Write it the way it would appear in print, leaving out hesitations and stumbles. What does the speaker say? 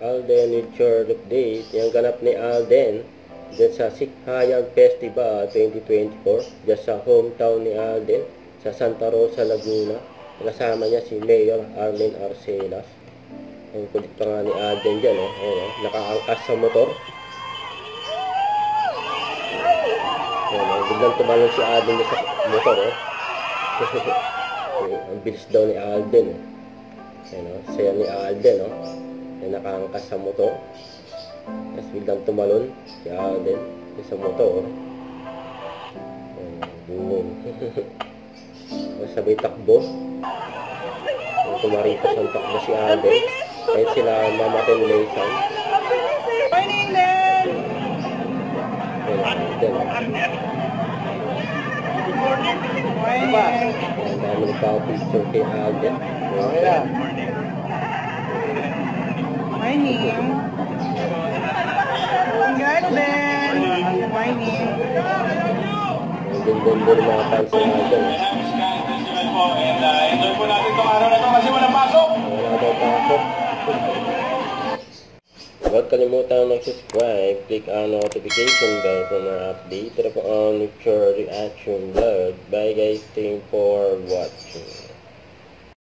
Alden with your update. Yung ganap ni Alden dyan sa Sikhayan Festival 2024 dyan sa hometown ni Alden sa Santa Rosa, Laguna. Kasama niya si Mayor Arlen Arcelas. Ang kulit pa nga ni Alden dyan, oh. Ayan, oh. Nakaangkas sa motor. Ayan, oh. Biglang tumalon si Alden sa motor, oh. Ang bilis daw ni Alden, oh. Ayan, oh. Saya ni Alden, oh. Ayan, nakaangkas sa motor. Tapos biglang tumalon si Alden sa motor. Boom. Sabay takbo. Tumaripas ang takbo si Alden. Kahit sila mamatay ni Laysan. Morning, Len! Ang dami nagpapicture kay Alden. Morning! Congrats, Len! Morning! Ang ganda ng mga fans ni Alden. Enjoy po natin itong araw na ito kasi walang pasok. Wala daw pasok. Huwag kalimutan mag-subscribe, click on notification bell for more update. Tara po on with your reaction vlog. Bye guys, thank you for watching.